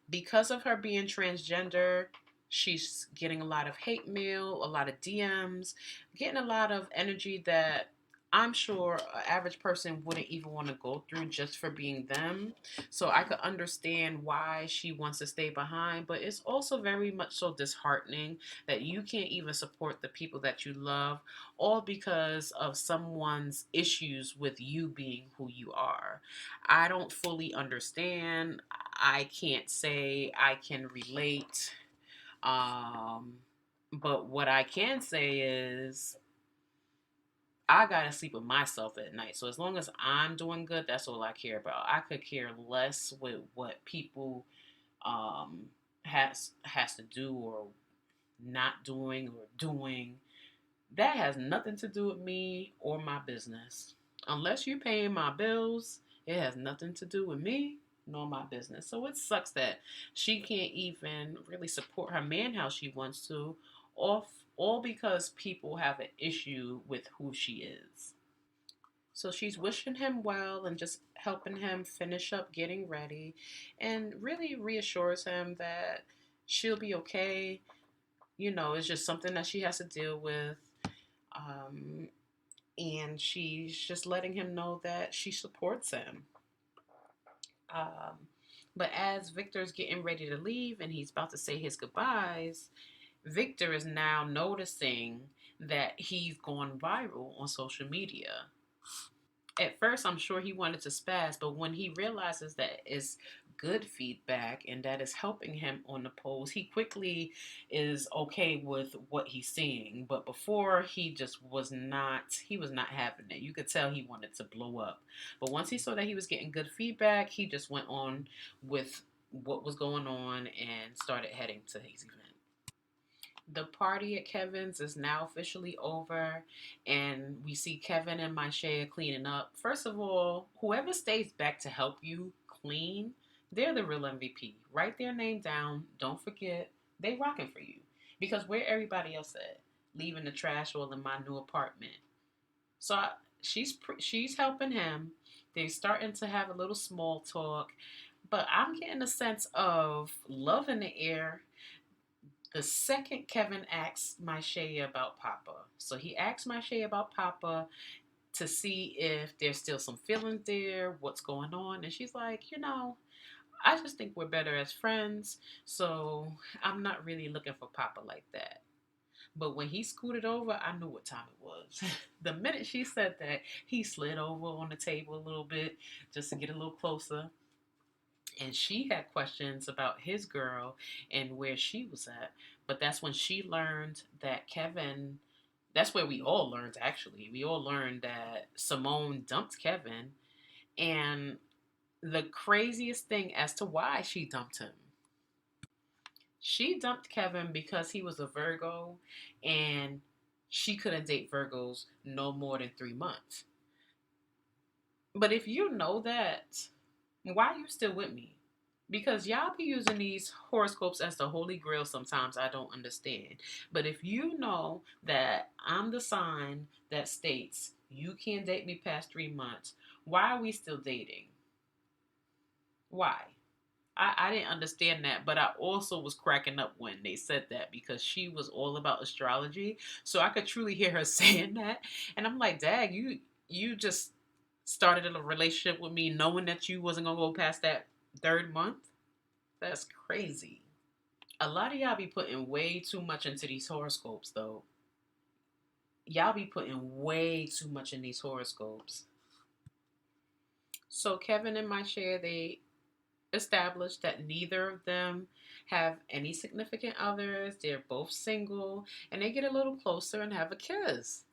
Because of her being transgender, she's getting a lot of hate mail, a lot of DMs, getting a lot of energy that I'm sure an average person wouldn't even want to go through just for being them. So I could understand why she wants to stay behind, but it's also very much so disheartening that you can't even support the people that you love, all because of someone's issues with you being who you are. I don't fully understand. I can't say I can relate. Um, but what I can say is I gotta sleep with myself at night. So as long as I'm doing good, that's all I care about. I could care less with what people um, has to do or not doing or doing. That has nothing to do with me or my business. Unless you're paying my bills, it has nothing to do with me nor my business. So it sucks that she can't even really support her man how she wants to, off all because people have an issue with who she is. So she's wishing him well and just helping him finish up getting ready and really reassures him that she'll be okay. It's just something that she has to deal with. Um, and she's just letting him know that she supports him. Um, but as Victor's getting ready to leave and he's about to say his goodbyes, Victor is now noticing that he's gone viral on social media. At first, I'm sure he wanted to spaz, but when he realizes that it's good feedback and that is helping him on the polls, he quickly is okay with what he's seeing. But before, he was not having it. You could tell he wanted to blow up. But once he saw that he was getting good feedback, he just went on with what was going on and started heading to his event. The party at Kevin's is now officially over, and we see Kevin and Maisha cleaning up. First of all, whoever stays back to help you clean, they're the real MVP. Write their name down. Don't forget, they rocking for you. Because where everybody else at? Leaving the trash all in my new apartment. So she's helping him. They're starting to have a little small talk, but I'm getting a sense of love in the air the second Kevin asks Maisha about Papa. So he asks Maisha about Papa to see if there's still some feelings there, what's going on. And she's like, I just think we're better as friends. So I'm not really looking for Papa like that. But when he scooted over, I knew what time it was. The minute she said that, he slid over on the table a little bit just to get a little closer. And she had questions about his girl and where she was at. But that's when she learned that Kevin, that's where we all learned actually. We all learned that Simone dumped Kevin. And the craziest thing as to why she dumped him. She dumped Kevin because he was a Virgo and she couldn't date Virgos no more than 3 months. But if you know that, why are you still with me? Because y'all be using these horoscopes as the holy grail sometimes. I don't understand. But if you know that I'm the sign that states you can't date me past 3 months, why are we still dating? Why? I didn't understand that, but I also was cracking up when they said that because she was all about astrology. So I could truly hear her saying that. And I'm like, Dag, you just started in a relationship with me knowing that you wasn't gonna go past that third month? That's crazy. A lot of y'all be putting way too much into these horoscopes though. Y'all be putting way too much in these horoscopes. So Kevin and my share, they established that neither of them have any significant others. They're both single and they get a little closer and have a kiss.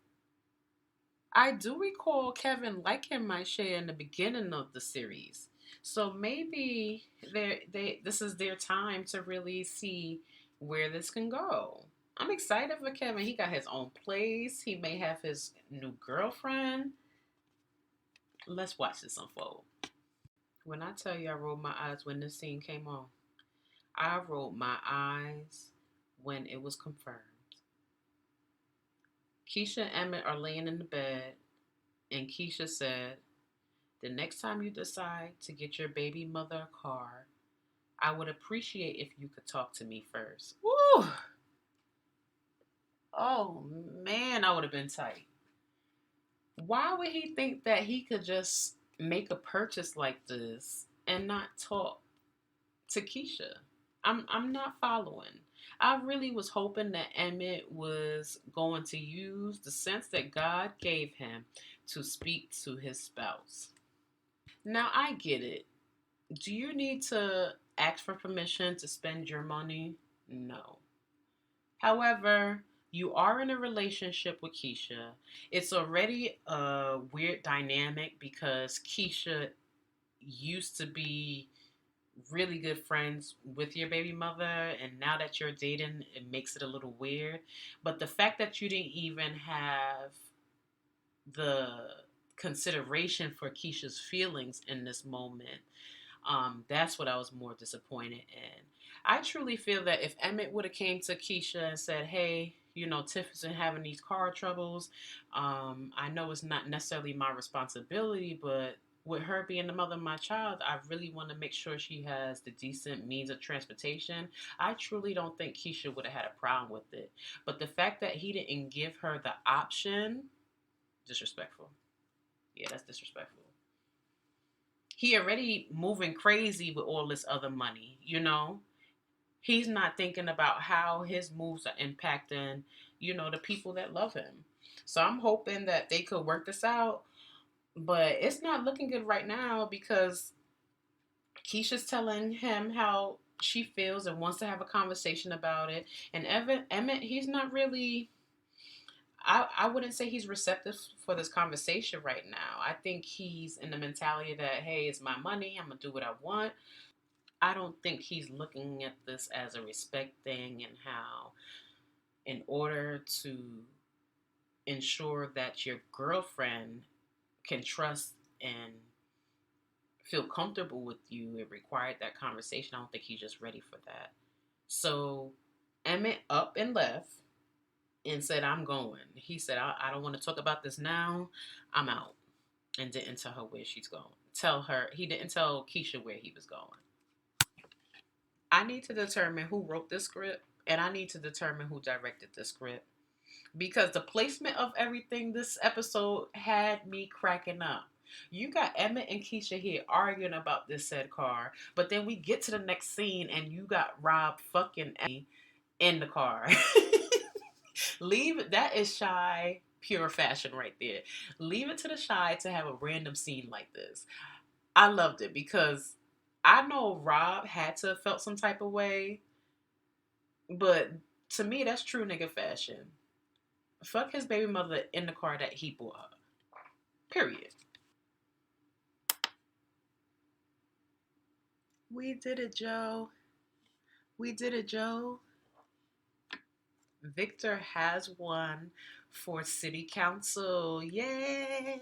I do recall Kevin liking my share in the beginning of the series. So maybe they this is their time to really see where this can go. I'm excited for Kevin. He got his own place. He may have his new girlfriend. Let's watch this unfold. When I tell you I rolled my eyes when this scene came on, I rolled my eyes when it was confirmed. Keisha and Emmett are laying in the bed, and Keisha said, "The next time you decide to get your baby mother a car, I would appreciate if you could talk to me first." Woo! Oh man, I would have been tight. Why would he think that he could just make a purchase like this and not talk to Keisha? I'm not following. I really was hoping that Emmett was going to use the sense that God gave him to speak to his spouse. Now I get it. Do you need to ask for permission to spend your money? No. However, you are in a relationship with Keisha. It's already a weird dynamic because Keisha used to be really good friends with your baby mother, and now that you're dating, it makes it a little weird. But the fact that you didn't even have the consideration for Keisha's feelings in this moment, that's what I was more disappointed in. I truly feel that if Emmett would have came to Keisha and said, "Hey, Tiff is having these car troubles. I know it's not necessarily my responsibility, but with her being the mother of my child, I really want to make sure she has the decent means of transportation." I truly don't think Keisha would have had a problem with it. But the fact that he didn't give her the option, disrespectful. Yeah, that's disrespectful. He already moving crazy with all this other money. He's not thinking about how his moves are impacting, the people that love him. So I'm hoping that they could work this out, but it's not looking good right now because Keisha's telling him how she feels and wants to have a conversation about it. And Emmett, he's not really, I wouldn't say he's receptive for this conversation right now. I think he's in the mentality that, hey, it's my money. I'm going to do what I want. I don't think he's looking at this as a respect thing and how, in order to ensure that your girlfriend can trust and feel comfortable with you, it required that conversation. I don't think he's just ready for that. So Emmett up and left and said, "I'm going." He said, I don't want to talk about this now. I'm out. And didn't tell her where she's going. He didn't tell Keisha where he was going. I need to determine who wrote this script and I need to determine who directed the script. Because the placement of everything this episode had me cracking up. You got Emmett and Keisha here arguing about this said car, but then we get to the next scene and you got Rob fucking in the car. Leave it. That is shy, pure fashion right there. Leave it to the shy to have a random scene like this. I loved it because I know Rob had to have felt some type of way, but to me, that's true nigga fashion. Fuck his baby mother in the car that he bought her. Period. We did it, Joe. We did it, Joe. Victor has won for city council. Yay!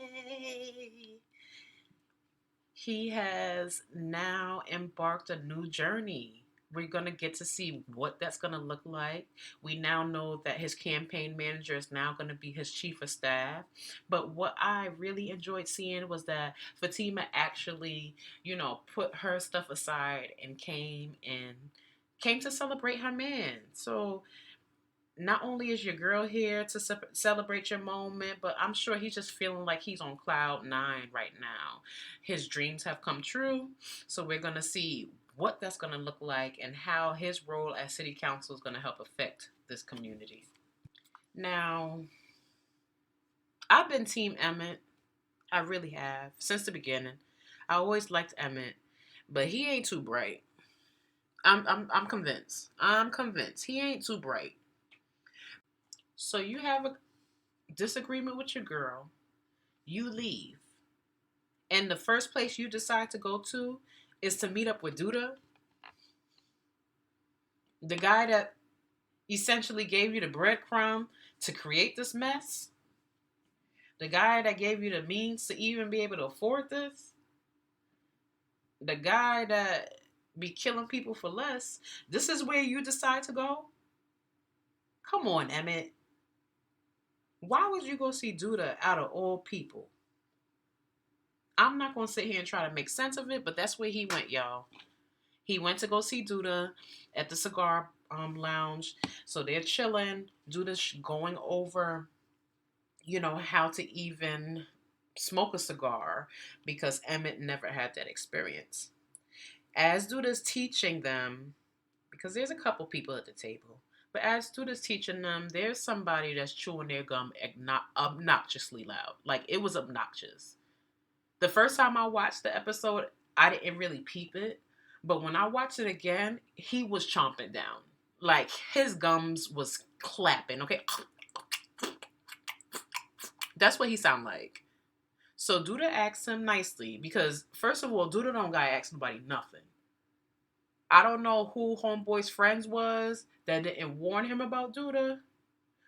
He has now embarked a new journey. We're going to get to see what that's going to look like. We now know that his campaign manager is now going to be his chief of staff. But what I really enjoyed seeing was that Fatima actually, put her stuff aside and came to celebrate her man. So not only is your girl here to celebrate your moment, but I'm sure he's just feeling like he's on cloud nine right now. His dreams have come true, so we're going to see what that's going to look like and how his role as city council is going to help affect this community. Now, I've been Team Emmett. I really have since the beginning. I always liked Emmett, but he ain't too bright. I'm convinced. I'm convinced he ain't too bright. So you have a disagreement with your girl, you leave, and the first place you decide to go to is to meet up with Duda, the guy that essentially gave you the breadcrumb to create this mess, the guy that gave you the means to even be able to afford this, the guy that be killing people for less. This is where you decide to go? Come on, Emmett. Why would you go see Duda out of all people? I'm not going to sit here and try to make sense of it, but that's where he went, y'all. He went to go see Duda at the cigar lounge. So they're chilling. Duda's going over, how to even smoke a cigar because Emmett never had that experience. As Duda's teaching them, because there's a couple people at the table, but as Duda's teaching them, there's somebody that's chewing their gum obnoxiously loud. Like, it was obnoxious. The first time I watched the episode, I didn't really peep it. But when I watched it again, he was chomping down. Like, his gums was clapping, okay? That's what he sound like. So Duda asked him nicely because, first of all, Duda don't gotta ask nobody nothing. I don't know who Homeboy's friends was that didn't warn him about Duda,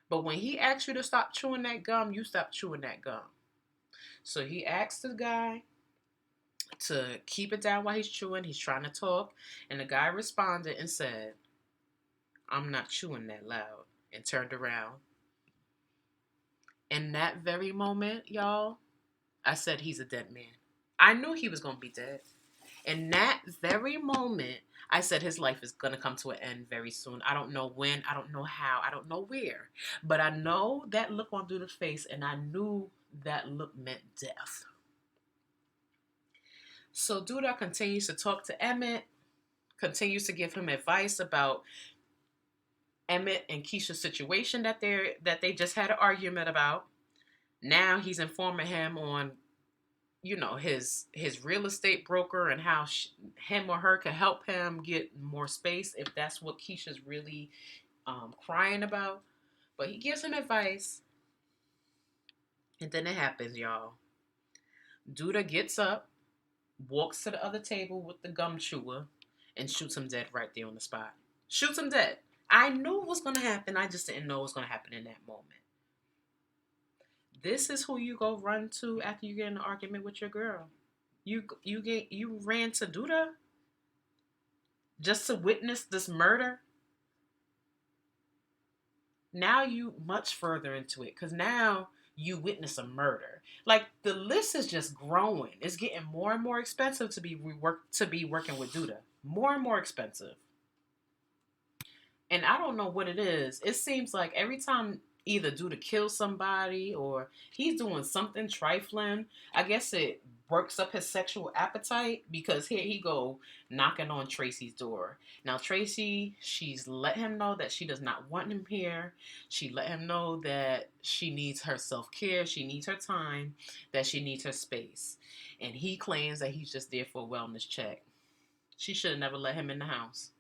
but when he asked you to stop chewing that gum, you stop chewing that gum. So he asked the guy to keep it down while he's chewing. He's trying to talk. And the guy responded and said, "I'm not chewing that loud," and turned around. In that very moment, y'all, I said he's a dead man. I knew he was going to be dead. In that very moment, I said his life is going to come to an end very soon. I don't know when, I don't know how, I don't know where. But I know that look on Duda's face, and I knew that look meant death. So Duda continues to talk to Emmett, continues to give him advice about Emmett and Keisha's situation that they just had an argument about. Now he's informing him on, his real estate broker and how him or her can help him get more space if that's what Keisha's really crying about. But he gives him advice, and then it happens, y'all. Duda gets up, walks to the other table with the gum chewer, and shoots him dead right there on the spot. Shoots him dead. I knew it was going to happen. I just didn't know it was going to happen in that moment. This is who you go run to after you get in an argument with your girl. You ran to Duda just to witness this murder. Now you much further into it because now you witness a murder. Like, the list is just growing. It's getting more and more expensive to be working with Duda. More and more expensive. And I don't know what it is. It seems like every time either Duda kills somebody or he's doing something trifling, I guess it works up his sexual appetite because here he go knocking on Tracy's door. Now Tracy, she's let him know that she does not want him here. She let him know that she needs her self-care, she needs her time, that she needs her space. And he claims that he's just there for a wellness check. She should have never let him in the house.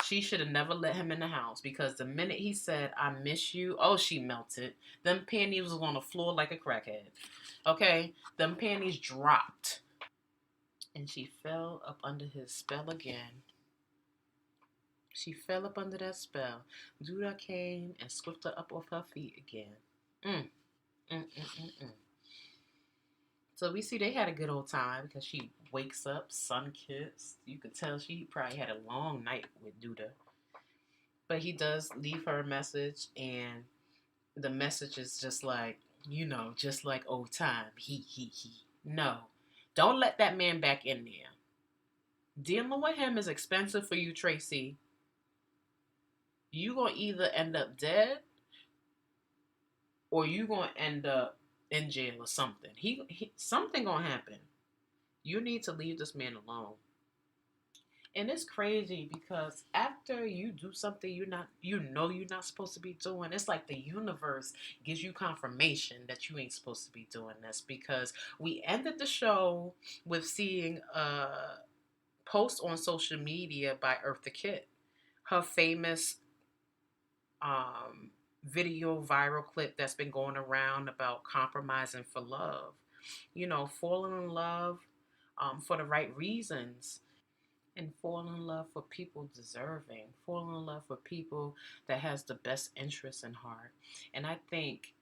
She should have never let him in the house because the minute he said, "I miss you," oh, she melted. Them panties was on the floor like a crackhead. Okay? Them panties dropped. And she fell up under his spell again. She fell up under that spell. Duda came and swept her up off her feet again. Mm, mm, mm, mm, mm. So we see they had a good old time because she wakes up, sun kissed. You could tell she probably had a long night with Duda. But he does leave her a message, and the message is just like, just like old time. He. No. Don't let that man back in there. Dealing with him is expensive for you, Tracy. You gonna either end up dead or you gonna end up in jail or something. Something gonna happen. You need to leave this man alone. And it's crazy because after you do something you're not supposed to be doing, it's like the universe gives you confirmation that you ain't supposed to be doing this, because we ended the show with seeing a post on social media by Eartha Kitt, her famous video viral clip that's been going around about compromising for love, falling in love for the right reasons, and fall in love for people deserving, fall in love for people that has the best interests in heart. And I think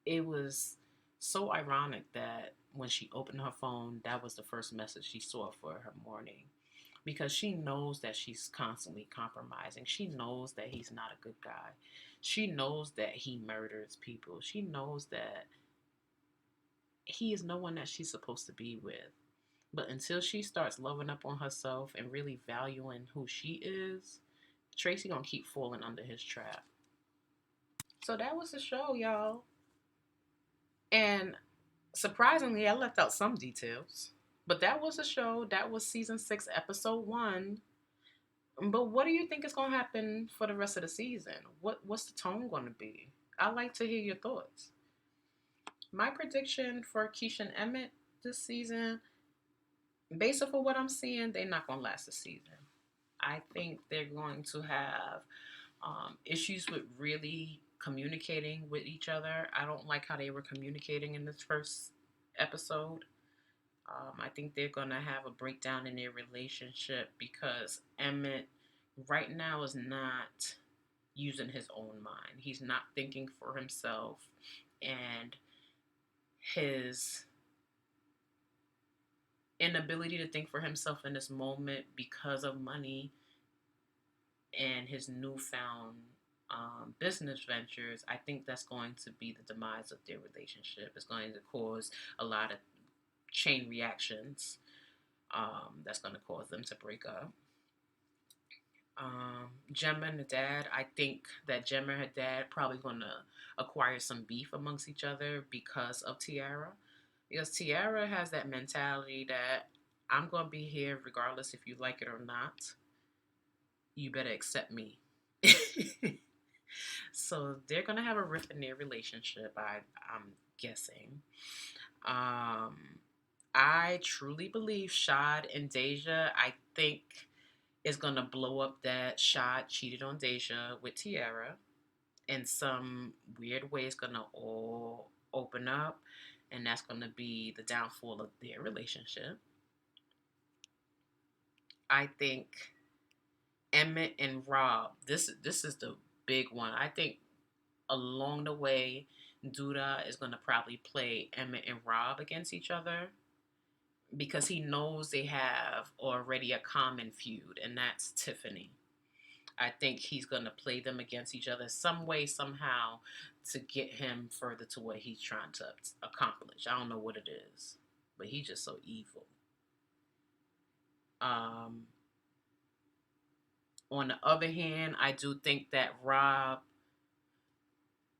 it was so ironic that when she opened her phone, that was the first message she saw for her morning, because she knows that she's constantly compromising. She knows that he's not a good guy. She knows that he murders people. She knows that he is no one that she's supposed to be with. But until she starts loving up on herself and really valuing who she is, Tracy gonna keep falling under his trap. So that was the show, y'all. And surprisingly, I left out some details. But that was the show. That was season 6, episode 1. But what do you think is gonna happen for the rest of the season? What's the tone gonna be? I'd like to hear your thoughts. My prediction for Keisha and Emmett this season, based off of what I'm seeing, they're not gonna last the season. I think they're going to have issues with really communicating with each other. I don't like how they were communicating in this first episode. I think they're going to have a breakdown in their relationship because Emmett right now is not using his own mind. He's not thinking for himself, and his inability to think for himself in this moment because of money and his newfound business ventures, I think that's going to be the demise of their relationship. It's going to cause a lot of chain reactions that's going to cause them to break up. Gemma and the dad, I think that Gemma and her dad probably going to acquire some beef amongst each other because of Tiara. Because Tiara has that mentality that I'm going to be here regardless if you like it or not. You better accept me. So they're gonna have a rift in their relationship. I'm guessing. I truly believe Shad and Deja, I think, is gonna blow up that Shad cheated on Deja with Tiara. In some weird way, it's gonna all open up, and that's gonna be the downfall of their relationship. I think Emmett and Rob. This is the big one. I think along the way, Duda is going to probably play Emmett and Rob against each other because he knows they have already a common feud, and that's Tiffany. I think he's going to play them against each other some way, somehow, to get him further to what he's trying to accomplish. I don't know what it is, but he's just so evil. On the other hand, I do think that Rob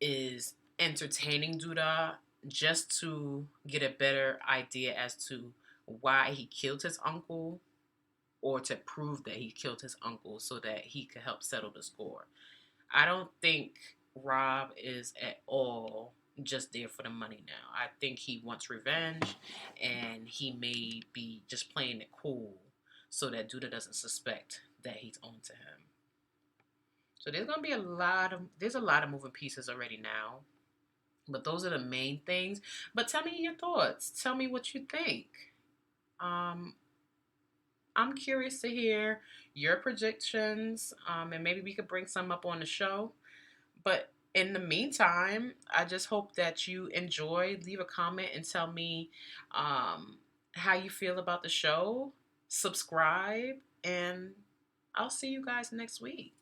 is entertaining Duda just to get a better idea as to why he killed his uncle, or to prove that he killed his uncle so that he could help settle the score. I don't think Rob is at all just there for the money now. I think he wants revenge, and he may be just playing it cool so that Duda doesn't suspect that he's on to him. So there's a lot of moving pieces already now. But those are the main things. But tell me your thoughts. Tell me what you think. Um, I'm curious to hear your predictions, and maybe we could bring some up on the show. But In the meantime, I just hope that you enjoy. Leave a comment and tell me um, how you feel about the show. Subscribe, and I'll see you guys next week.